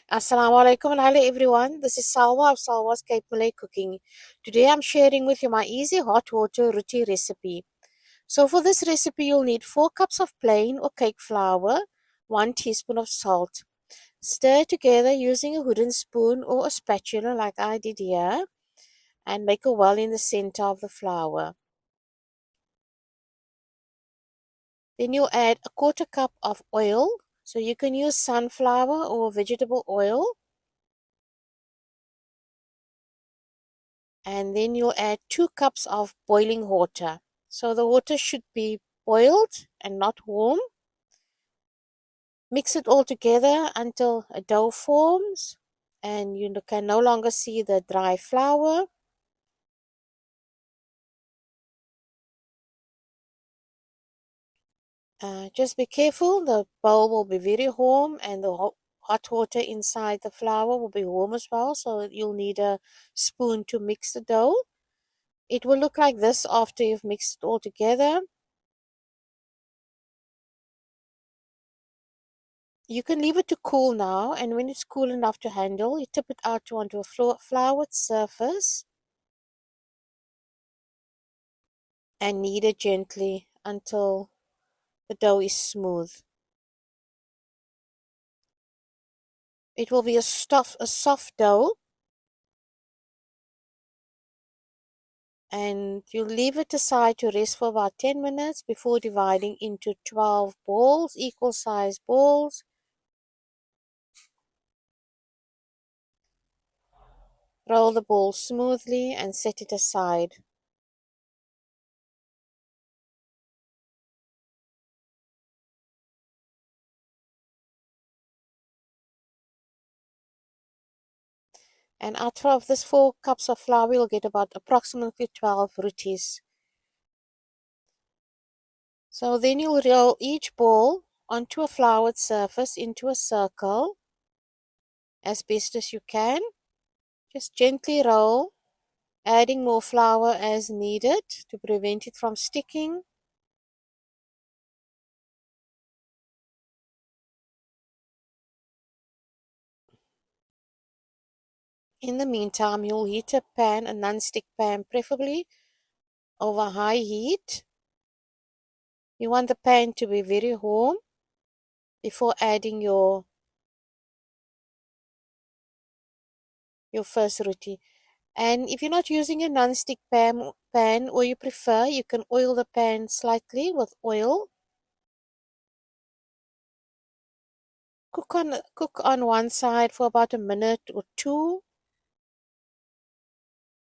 Assalamu alaikum and hello everyone. This is Salwa of Salwa's Cape Malay Cooking. Today I'm sharing with you my easy hot water roti recipe. So for this recipe you'll need 4 cups of plain or cake flour, 1 teaspoon of salt. Stir together using a wooden spoon or a spatula like I did here and make a well in the center of the flour. Then you'll add a quarter cup of oil. So you can use sunflower or vegetable oil. And then you'll add 2 cups of boiling water. So the water should be boiled and not warm. Mix it all together until a dough forms and you can no longer see the dry flour. Just be careful, the bowl will be very warm and the hot water inside the flour will be warm as well, so you'll need a spoon to mix the dough. It will look like this after you've mixed it all together. You can leave it to cool now, and when it's cool enough to handle, you tip it out onto a floured surface and knead it gently until the dough is smooth. It will be a soft dough, and you leave it aside to rest for about 10 minutes before dividing into 12 balls, equal size balls. Roll the ball smoothly and set it aside. And out of this 4 cups of flour, you'll get about approximately 12 rotis. So then you'll roll each ball onto a floured surface into a circle as best as you can. Just gently roll, adding more flour as needed to prevent it from sticking. In the meantime, you'll heat a pan, a non-stick pan preferably, over high heat. You want the pan to be very warm before adding your first roti. And if you're not using a non-stick pan or you prefer, you can oil the pan slightly with oil. Cook on one side for about a minute or two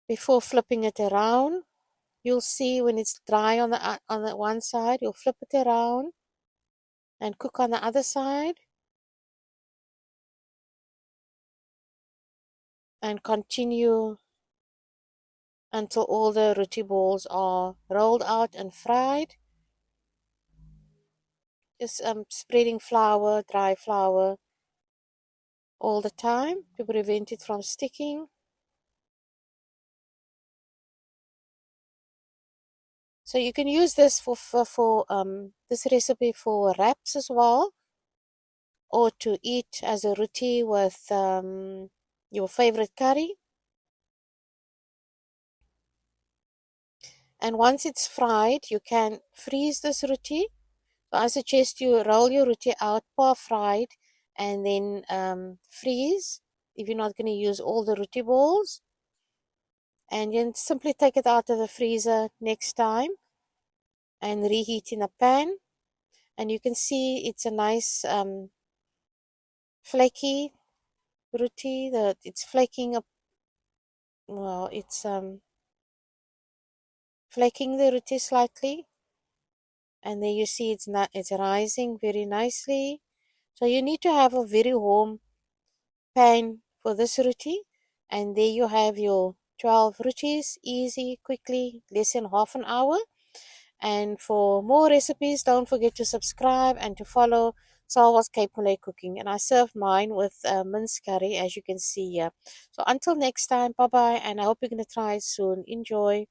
before flipping it around. You'll see when it's dry on the one side, you'll flip it around and cook on the other side and continue until all the roti balls are rolled out and fried. Just spreading flour, dry flour, all the time to prevent it from sticking. So you can use this for this recipe for wraps as well, or to eat as a roti with your favorite curry. And once it's fried, you can freeze this roti. So I suggest you roll your roti out, par fried, and then freeze if you're not going to use all the roti balls. And you can simply take it out of the freezer next time and reheat in a pan. And you can see it's a nice flaky roti. That it's flaking up. Well, it's flaking the roti slightly, and there you see it's rising very nicely. So you need to have a very warm pan for this roti, and there you have your 12 rotis, easy, quickly, less than half an hour. And for more recipes, don't forget to subscribe and to follow Salwa's Cape Malay Cooking. And I serve mine with minced curry, as you can see here. So until next time, bye bye, and I hope you're going to try it soon. Enjoy.